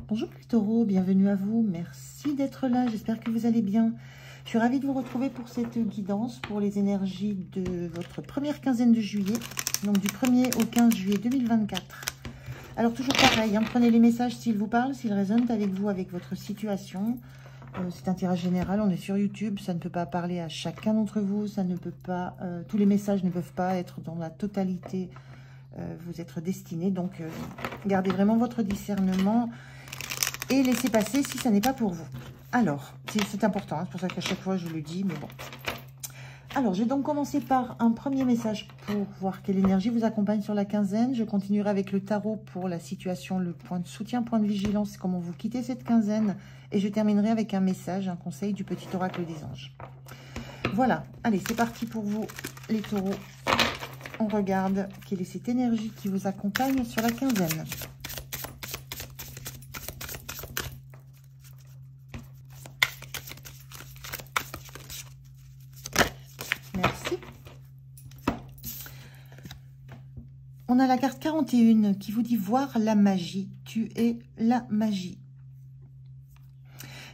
Bonjour les taureaux, bienvenue à vous, merci d'être là, j'espère que vous allez bien. Je suis ravie de vous retrouver pour cette guidance, pour les énergies de votre première quinzaine de juillet, donc du 1er au 15 juillet 2024. Alors toujours pareil, hein, prenez les messages s'ils vous parlent, s'ils résonnent avec vous, avec votre situation. C'est un tirage général, on est sur YouTube, ça ne peut pas parler à chacun d'entre vous, ça ne peut pas, tous les messages ne peuvent pas être dans la totalité, vous être destinés, donc gardez vraiment votre discernement et laissez passer si ça n'est pas pour vous. Alors, c'est important, hein, c'est pour ça qu'à chaque fois je le dis, mais bon. Alors, je vais donc commencer par un premier message pour voir quelle énergie vous accompagne sur la quinzaine. Je continuerai avec le tarot pour la situation, le point de soutien, point de vigilance, comment vous quittez cette quinzaine. Et je terminerai avec un message, un conseil du petit oracle des anges. Voilà, allez, c'est parti pour vous, les taureaux. On regarde quelle est cette énergie qui vous accompagne sur la quinzaine. Merci. On a la carte 41 qui vous dit voir la magie. Tu es la magie.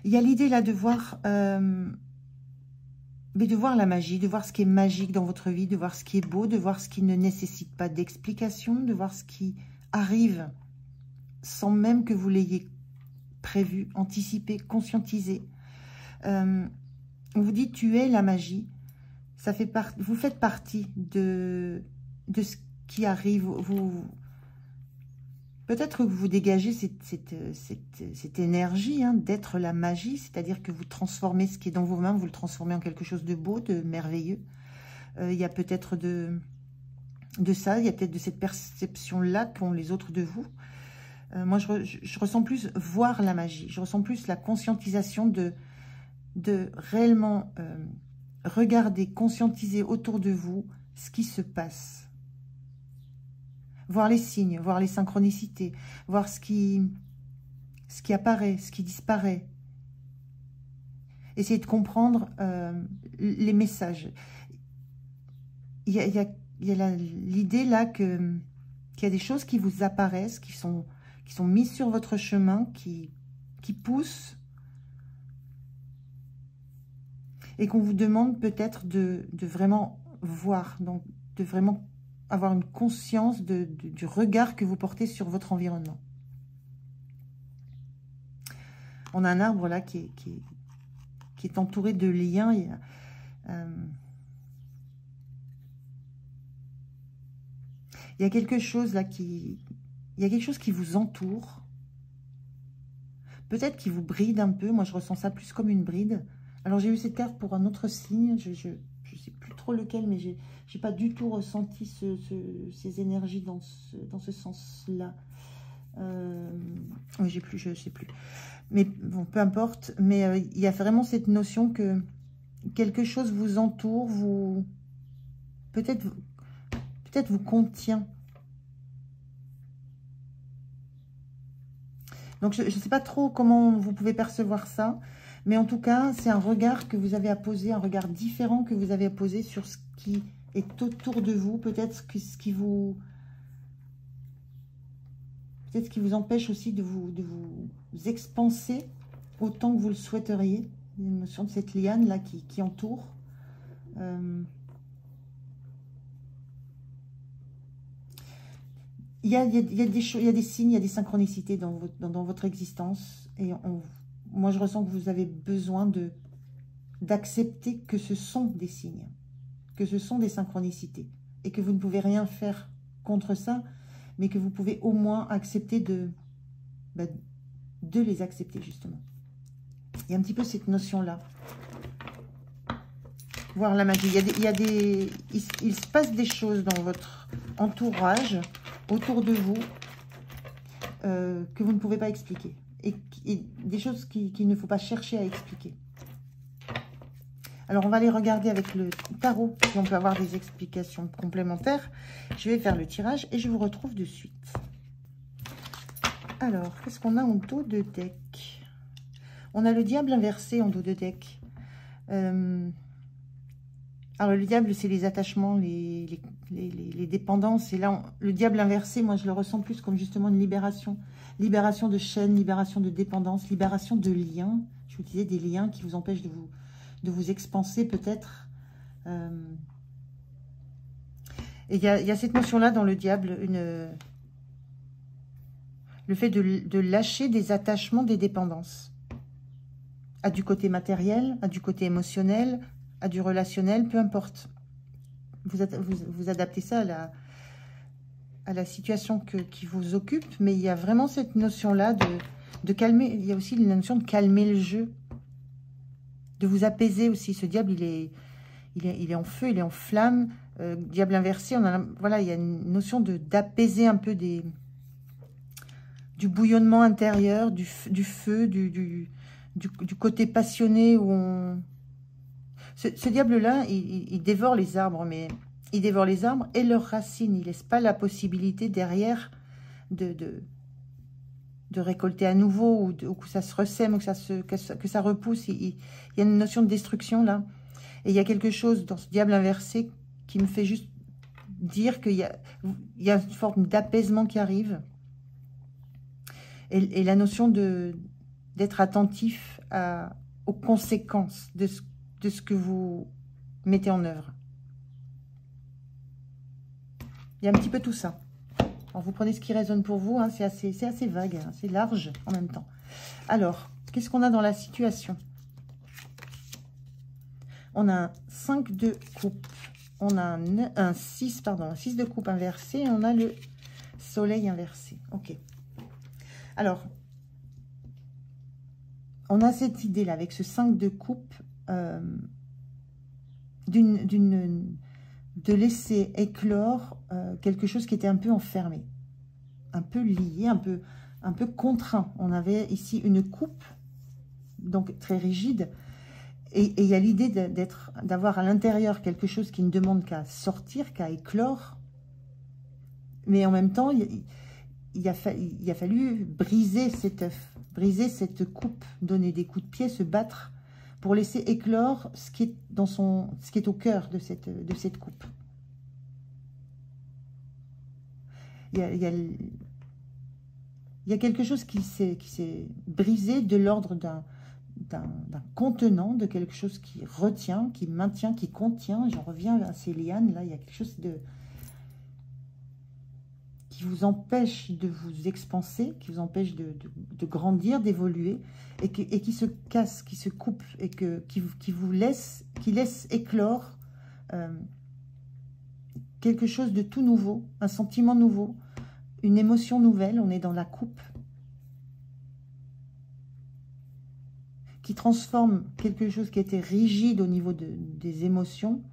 Il y a l'idée là de voir, mais de voir la magie, de voir ce qui est magique dans votre vie, de voir ce qui est beau, de voir ce qui ne nécessite pas d'explication, de voir ce qui arrive sans même que vous l'ayez prévu, anticipé, conscientisé. On vous dit tu es la magie. Ça fait vous faites partie de ce qui arrive. Peut-être que vous dégagez cette énergie hein, d'être la magie, c'est-à-dire que vous transformez ce qui est dans vos mains, vous le transformez en quelque chose de beau, de merveilleux. Il y a peut-être de ça, il y a peut-être de cette perception-là qu'ont les autres de vous. Moi, je ressens plus voir la magie, je ressens plus la conscientisation de réellement regarder, conscientiser autour de vous ce qui se passe. Voir les signes, voir les synchronicités, voir ce qui apparaît, ce qui disparaît. Essayez de comprendre les messages. Il y a l'idée là qu'il y a des choses qui vous apparaissent, qui sont mises sur votre chemin, qui poussent, et qu'on vous demande peut-être de vraiment voir, donc de vraiment avoir une conscience du regard que vous portez sur votre environnement. On a un arbre là qui est entouré de liens. Il y a quelque chose là il y a quelque chose qui vous entoure. Peut-être qui vous bride un peu. Moi, je ressens ça plus comme une bride. Alors, j'ai eu cette carte pour un autre signe. Je sais plus trop lequel, mais j'ai pas du tout ressenti ces énergies dans ce sens-là. Oui, je sais plus. Mais bon, peu importe. Mais il y a vraiment cette notion que quelque chose vous entoure, peut-être vous contient. Donc, je ne sais pas trop comment vous pouvez percevoir ça. Mais en tout cas, c'est un regard que vous avez à poser, un regard différent que vous avez à poser sur ce qui est autour de vous. Peut-être ce qui vous empêche aussi de vous expanser autant que vous le souhaiteriez. Il y a une notion de cette liane là qui entoure. Il y a des signes, il y a des synchronicités dans votre existence. Et moi, je ressens que vous avez besoin d'accepter que ce sont des signes, que ce sont des synchronicités, et que vous ne pouvez rien faire contre ça, mais que vous pouvez au moins accepter de les accepter, justement. Il y a un petit peu cette notion-là. Voir la magie. Il se passe des choses dans votre entourage, autour de vous, que vous ne pouvez pas expliquer. Et des choses qu'il ne faut pas chercher à expliquer. Alors, on va aller regarder avec le tarot si on peut avoir des explications complémentaires. Je vais faire le tirage et je vous retrouve de suite. Alors, qu'est-ce qu'on a en dos de deck? On a le diable inversé en dos de deck. Alors, le diable, c'est les attachements, les dépendances. Et là, le diable inversé, moi, je le ressens plus comme justement une libération. Libération de chaînes, libération de dépendance, libération de liens. Je vous disais, des liens qui vous empêchent de vous expanser, peut-être. Et il y a cette notion-là dans le diable, le fait de lâcher des attachements, des dépendances. À du côté matériel, à du côté émotionnel, à du relationnel, peu importe. Vous adaptez ça à la situation qui vous occupe, mais il y a vraiment cette notion-là de calmer. Il y a aussi la notion de calmer le jeu, de vous apaiser aussi. Ce diable, il est en feu, il est en flamme. Diable inversé, voilà, il y a une notion d'apaiser un peu du bouillonnement intérieur, du feu, du côté passionné où on... Ce diable-là, il dévore les arbres, mais il dévore les arbres et leurs racines. Il ne laisse pas la possibilité derrière de récolter à nouveau ou que ça se ressème ou que ça repousse. Il y a une notion de destruction là. Et il y a quelque chose dans ce diable inversé qui me fait juste dire qu'il y a une forme d'apaisement qui arrive. Et la notion d'être attentif aux conséquences de ce que vous mettez en œuvre. Il y a un petit peu tout ça. Alors, vous prenez ce qui résonne pour vous, hein, c'est assez vague, hein, c'est large en même temps. Alors, qu'est-ce qu'on a dans la situation? On a un 5 de coupe, on a un 6 de coupe inversé, et on a le soleil inversé. Ok. Alors, on a cette idée-là, avec ce 5 de coupe, de laisser éclore quelque chose qui était un peu enfermé, un peu lié, un peu contraint. On avait ici une coupe, donc très rigide, et il y a l'idée d'avoir à l'intérieur quelque chose qui ne demande qu'à sortir, qu'à éclore, mais en même temps, il a fallu briser cet œuf, briser cette coupe, donner des coups de pied, se battre pour laisser éclore ce qui est au cœur de cette coupe. Il y a quelque chose qui s'est brisé de l'ordre d'un contenant, de quelque chose qui retient, qui maintient, qui contient. J'en reviens à ces lianes, là, il y a quelque chose qui vous empêche de vous expanser, qui vous empêche de grandir, d'évoluer, et qui se casse, qui se coupe, et qui laisse éclore quelque chose de tout nouveau, un sentiment nouveau, une émotion nouvelle. On est dans la coupe, qui transforme quelque chose qui était rigide au niveau des émotions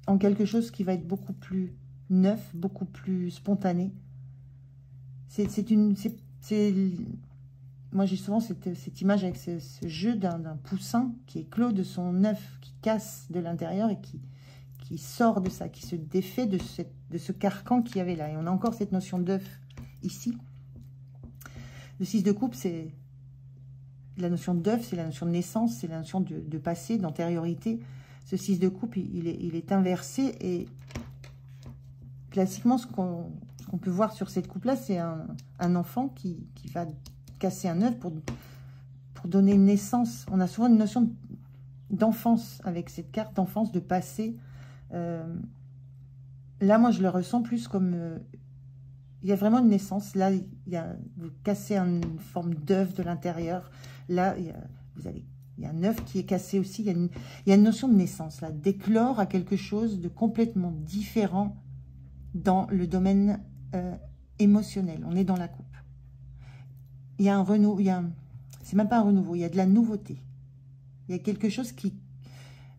en quelque chose qui va être beaucoup plus neuf, beaucoup plus spontané. Moi, j'ai souvent cette image avec ce jeu d'un poussin qui éclot de son œuf, qui casse de l'intérieur et qui sort de ça, qui se défait de ce carcan qu'il y avait là. Et on a encore cette notion d'œuf ici. Le 6 de coupe, c'est la notion d'œuf, c'est la notion de naissance, c'est la notion de passé, d'antériorité. Ce 6 de coupe, il est inversé, et classiquement, ce qu'on peut voir sur cette coupe-là, c'est un enfant qui va casser un œuf pour donner une naissance. On a souvent une notion d'enfance avec cette carte d'enfance, de passé. Là, moi, je le ressens plus comme... il y a vraiment une naissance. Là, vous cassez une forme d'œuf de l'intérieur. Là, il y a un œuf qui est cassé aussi. Il y a une notion de naissance, là, d'éclore à quelque chose de complètement différent dans le domaine émotionnel. On est dans la coupe. Il y a un renouveau, c'est même pas un renouveau, il y a de la nouveauté. Il y a quelque chose qui...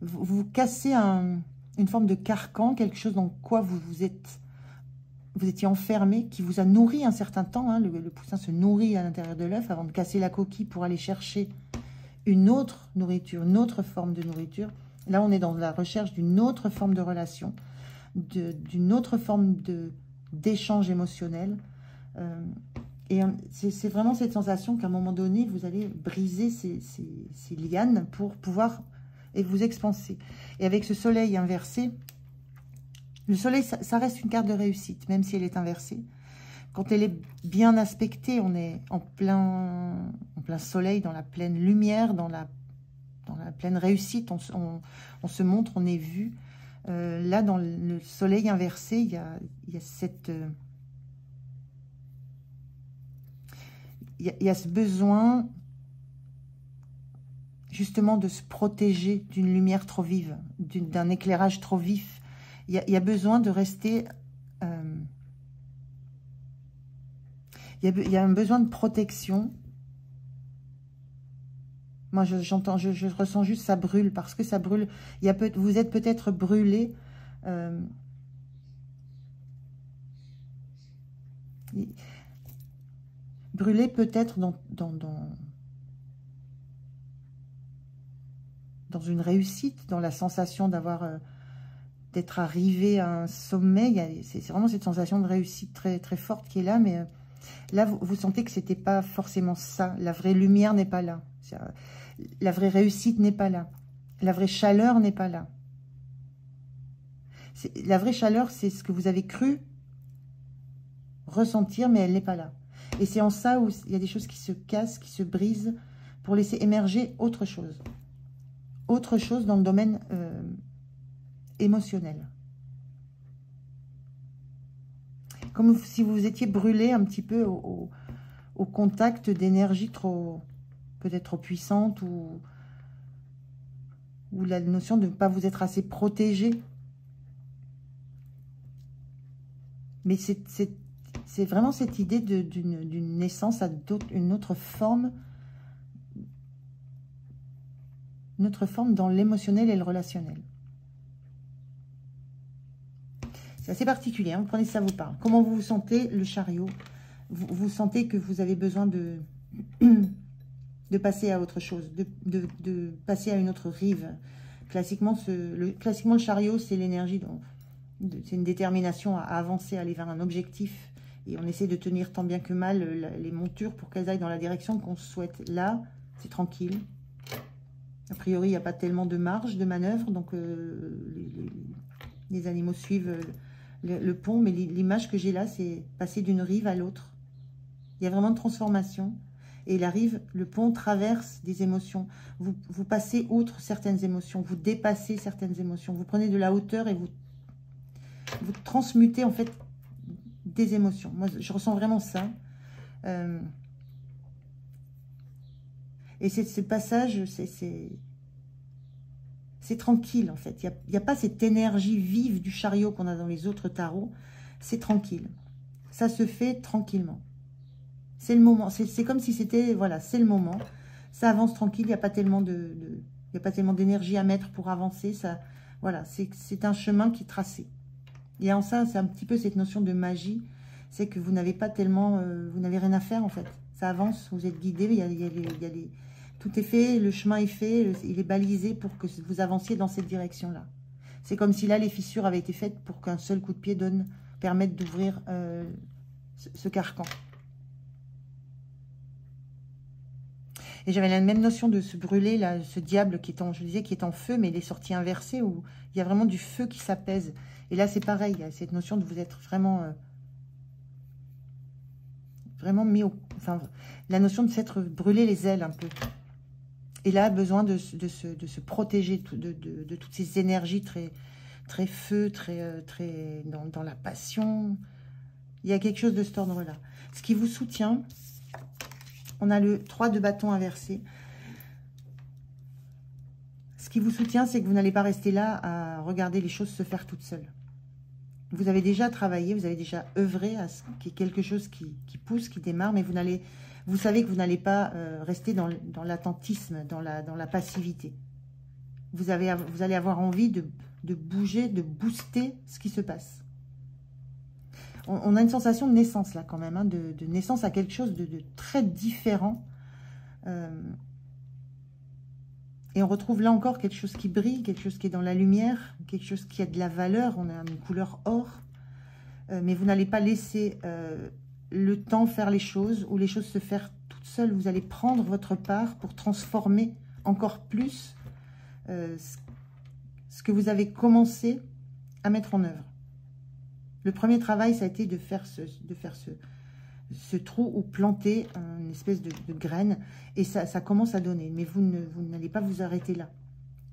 Vous cassez une forme de carcan, quelque chose dans quoi vous étiez enfermé, qui vous a nourri un certain temps. Hein, le poussin se nourrit à l'intérieur de l'œuf avant de casser la coquille pour aller chercher une autre nourriture, une autre forme de nourriture. Là, on est dans la recherche d'une autre forme de relation, d'une autre forme d'échange émotionnel. Et c'est vraiment cette sensation qu'à un moment donné, vous allez briser ces lianes pour pouvoir et vous expansez. Et avec ce soleil inversé, le soleil, ça reste une carte de réussite, même si elle est inversée. Quand elle est bien aspectée, on est en plein soleil, dans la pleine lumière, dans la pleine réussite, on se montre, on est vu. Là, dans le soleil inversé, il y a cette... il y a ce besoin, justement, de se protéger d'une lumière trop vive, d'un éclairage trop vif. Il y a besoin de rester... il y a un besoin de protection. Moi, je ressens juste ça brûle, parce que ça brûle. Vous êtes peut-être brûlé. Brûlé peut-être dans une réussite, dans la sensation d'être arrivé à un sommet. C'est vraiment cette sensation de réussite très, très forte qui est là, mais là, vous sentez que c'était pas forcément ça. La vraie lumière n'est pas là. La vraie réussite n'est pas là. La vraie chaleur n'est pas là. La vraie chaleur, c'est ce que vous avez cru ressentir, mais elle n'est pas là. Et c'est en ça où il y a des choses qui se cassent, qui se brisent, pour laisser émerger autre chose. Autre chose dans le domaine émotionnel. Comme si vous étiez brûlé un petit peu au contact d'énergie peut-être trop puissante, ou la notion de ne pas vous être assez protégé. Mais c'est vraiment cette idée d'une naissance à une autre forme dans l'émotionnel et le relationnel. C'est assez particulier, hein, vous prenez si ça vous parle. Comment vous vous sentez, le chariot? Vous sentez que vous avez besoin de passer à autre chose, de passer à une autre rive. Classiquement, le chariot, c'est l'énergie, c'est une détermination à avancer, à aller vers un objectif. Et on essaie de tenir tant bien que mal les montures pour qu'elles aillent dans la direction qu'on souhaite. Là, c'est tranquille. A priori, il n'y a pas tellement de marge de manœuvre, donc les animaux suivent le pont. Mais l'image que j'ai là, c'est passer d'une rive à l'autre. Il y a vraiment une transformation. Et la rive, le pont traverse des émotions. Vous passez outre certaines émotions, vous dépassez certaines émotions. Vous prenez de la hauteur et vous transmutez en fait des émotions. Moi, je ressens vraiment ça. Et ce passage, c'est tranquille en fait. Il n'y a pas cette énergie vive du chariot qu'on a dans les autres tarots. C'est tranquille. Ça se fait tranquillement. C'est le moment. C'est comme si c'était, voilà, c'est le moment. Ça avance tranquille. Il n'y a pas tellement d'énergie à mettre pour avancer. Ça, voilà, c'est un chemin qui est tracé. Et en ça, c'est un petit peu cette notion de magie. C'est que vous n'avez pas tellement, vous n'avez rien à faire en fait. Ça avance, vous êtes guidé. Tout est fait, le chemin est fait, il est balisé pour que vous avanciez dans cette direction-là. C'est comme si là, les fissures avaient été faites pour qu'un seul coup de pied permette d'ouvrir ce carcan. Et j'avais la même notion de se brûler, là, ce diable qui est je disais, qui est en feu, mais il est sorti inversé, où il y a vraiment du feu qui s'apaise. Et là, c'est pareil, il y a cette notion de vous être vraiment mis au... Enfin, la notion de s'être brûlé les ailes un peu. Et là, besoin de se protéger de toutes ces énergies très, très feu, très dans la passion. Il y a quelque chose de cet ordre-là. Ce qui vous soutient... On a le 3 de bâton inversé. Ce qui vous soutient, c'est que vous n'allez pas rester là à regarder les choses se faire toutes seules. Vous avez déjà travaillé, vous avez déjà œuvré à ce qu'il y ait quelque chose qui pousse, qui démarre, mais vous savez que vous n'allez pas rester dans l'attentisme, dans la passivité. Vous allez avoir envie de bouger, de booster ce qui se passe. On a une sensation de naissance là quand même, hein, de naissance à quelque chose de très différent. Et on retrouve là encore quelque chose qui brille, quelque chose qui est dans la lumière, quelque chose qui a de la valeur. On a une couleur or. Mais vous n'allez pas laisser le temps faire les choses ou les choses se faire toutes seules. Vous allez prendre votre part pour transformer encore plus ce que vous avez commencé à mettre en œuvre. Le premier travail, ça a été de faire ce trou ou planter une espèce de graine. Et ça commence à donner. Mais vous n'allez pas vous arrêter là.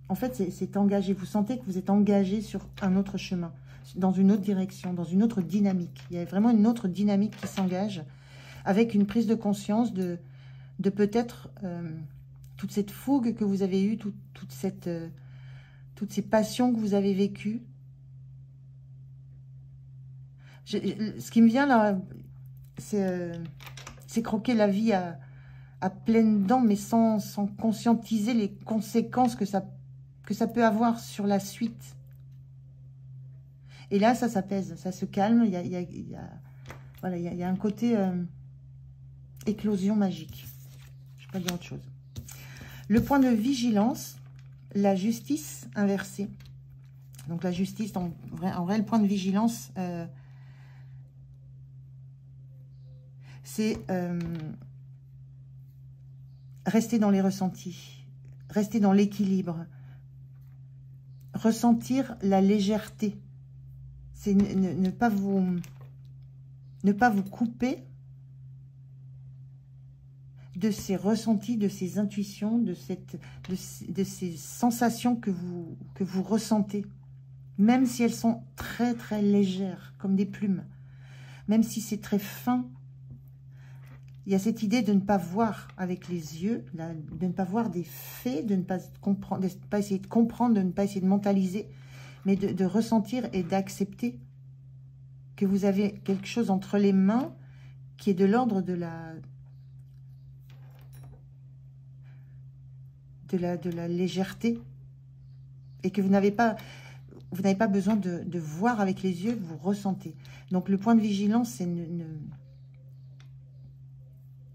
En fait, c'est engagé. Vous sentez que vous êtes engagé sur un autre chemin, dans une autre direction, dans une autre dynamique. Il y a vraiment une autre dynamique qui s'engage avec une prise de conscience de peut-être toute cette fougue que vous avez eue, toutes ces passions que vous avez vécues. Ce qui me vient là, c'est croquer la vie à pleines dents, mais sans conscientiser les conséquences que ça peut avoir sur la suite. Et là, ça s'apaise, ça se calme. Voilà, il y a un côté éclosion magique. Je ne vais pas dire autre chose. Le point de vigilance, la justice inversée. Donc la justice, en vrai, le point de vigilance, c'est rester dans les ressentis, rester dans l'équilibre, ressentir la légèreté. C'est ne pas vous couper de ces ressentis, de ces intuitions, de ces sensations que vous ressentez. Même si elles sont très très légères, comme des plumes. Même si c'est très fin. Il y a cette idée de ne pas voir avec les yeux, de ne pas voir des faits, de ne pas comprendre, de ne pas essayer de comprendre, de ne pas essayer de mentaliser, mais de ressentir et d'accepter que vous avez quelque chose entre les mains qui est de l'ordre de la légèreté et que vous n'avez pas besoin de voir avec les yeux, vous ressentez. Donc le point de vigilance, c'est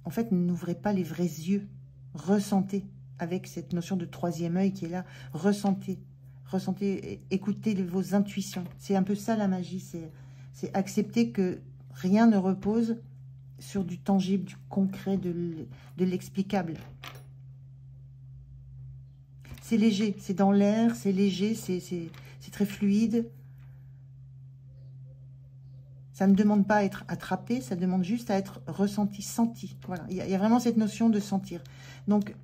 en fait, n'ouvrez pas les vrais yeux. Ressentez avec cette notion de troisième œil qui est là. Ressentez. Ressentez, écoutez vos intuitions. C'est un peu ça la magie. C'est accepter que rien ne repose sur du tangible, du concret, de l'explicable. C'est léger, c'est dans l'air, c'est léger, c'est très fluide. Ça ne demande pas à être attrapé, ça demande juste à être ressenti, senti. Voilà, il y a vraiment cette notion de sentir. Donc,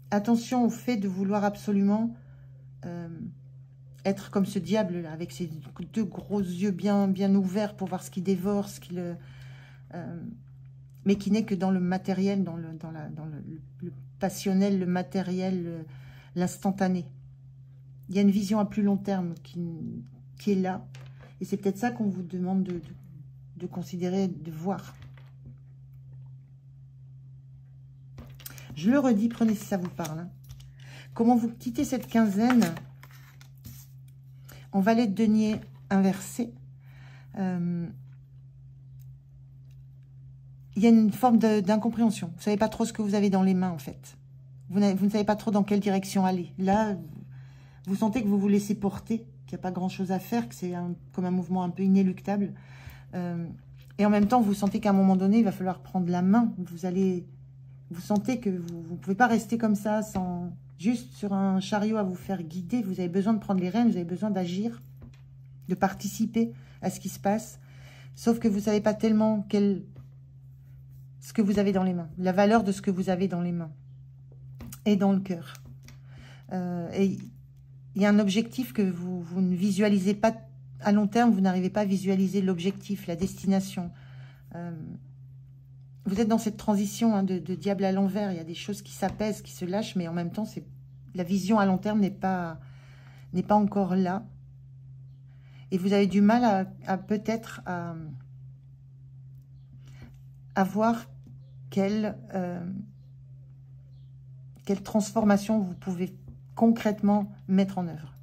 attention au fait de vouloir absolument être comme ce diable-là, avec ses deux gros yeux bien ouverts pour voir ce qu'il dévore, mais qui n'est que dans le matériel, dans le passionnel, le matériel, l'instantané. Il y a une vision à plus long terme qui est là. Et c'est peut-être ça qu'on vous demande de considérer, de voir. Je le redis, prenez si ça vous parle. Hein. Comment vous quittez cette quinzaine en valet de denier inversé. Il y a une forme d'incompréhension. Vous ne savez pas trop ce que vous avez dans les mains, en fait. Vous ne savez pas trop dans quelle direction aller. Là, vous sentez que vous vous laissez porter, qu'il n'y a pas grand-chose à faire, que c'est comme un mouvement un peu inéluctable. Et en même temps, vous sentez qu'à un moment donné, il va falloir prendre la main. Vous sentez que vous ne pouvez pas rester comme ça, juste sur un chariot à vous faire guider. Vous avez besoin de prendre les rênes, vous avez besoin d'agir, de participer à ce qui se passe. Sauf que vous ne savez pas tellement ce que vous avez dans les mains, la valeur de ce que vous avez dans les mains et dans le cœur. Et il y a un objectif que vous ne visualisez pas à long terme, vous n'arrivez pas à visualiser l'objectif, la destination. Vous êtes dans cette transition de diable à l'envers. Il y a des choses qui s'apaisent, qui se lâchent, mais en même temps, la vision à long terme n'est pas encore là. Et vous avez du mal à peut-être à voir quelle transformation vous pouvez concrètement mettre en œuvre.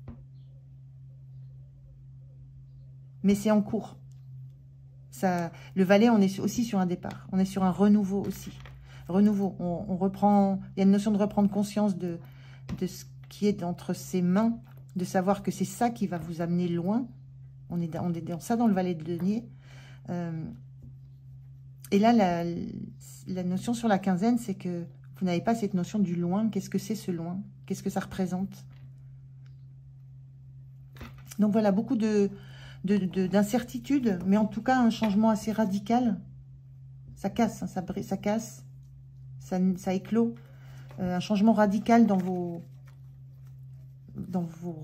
Mais c'est en cours. Le valet, on est aussi sur un départ. On est sur un renouveau aussi. Renouveau. On reprend. Il y a une notion de reprendre conscience de ce qui est entre ses mains, de savoir que c'est ça qui va vous amener loin. On est dans ça dans le valet de denier. Et là, la notion sur la quinzaine, c'est que vous n'avez pas cette notion du loin. Qu'est-ce que c'est ce loin? Qu'est-ce que ça représente? Donc voilà, beaucoup d'incertitudes, mais en tout cas un changement assez radical. Ça casse, hein, ça casse, ça éclot. Un changement radical dans vos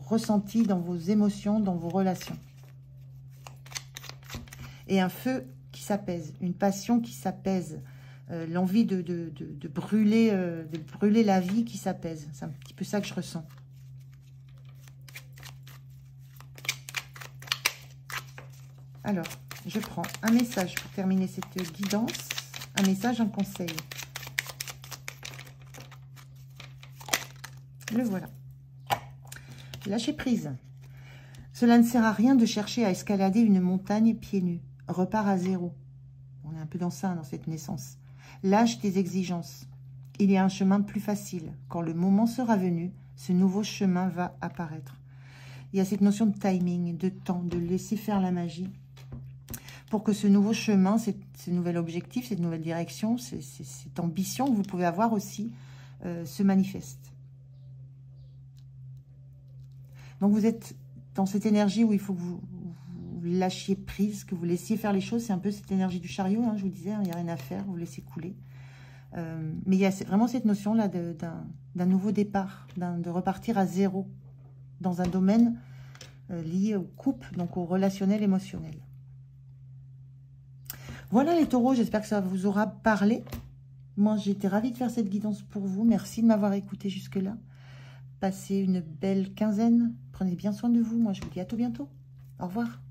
ressentis, dans vos émotions, dans vos relations. Et un feu qui s'apaise, une passion qui s'apaise, l'envie de brûler la vie qui s'apaise. C'est un petit peu ça que je ressens. Alors, je prends un message pour terminer cette guidance, un message, un conseil. Le voilà. Lâcher prise. Cela ne sert à rien de chercher à escalader une montagne pieds nus. Repars à zéro. On est un peu dans ça, dans cette naissance. Lâche tes exigences. Il y a un chemin plus facile. Quand le moment sera venu, ce nouveau chemin va apparaître. Il y a cette notion de timing, de temps, de laisser faire la magie. Pour que ce nouveau chemin, ce nouvel objectif, cette nouvelle direction, cette ambition que vous pouvez avoir aussi, se manifeste. Donc vous êtes dans cette énergie où il faut que vous lâchiez prise, que vous laissiez faire les choses. C'est un peu cette énergie du chariot, hein, je vous disais, il n'y a rien à faire, vous laissez couler. Mais il y a vraiment cette notion-là d'un nouveau départ, de repartir à zéro dans un domaine lié au couple, donc au relationnel émotionnel. Voilà les taureaux, j'espère que ça vous aura parlé. Moi, j'ai été ravie de faire cette guidance pour vous. Merci de m'avoir écouté jusque-là. Passez une belle quinzaine. Prenez bien soin de vous. Moi, je vous dis à tout bientôt. Au revoir.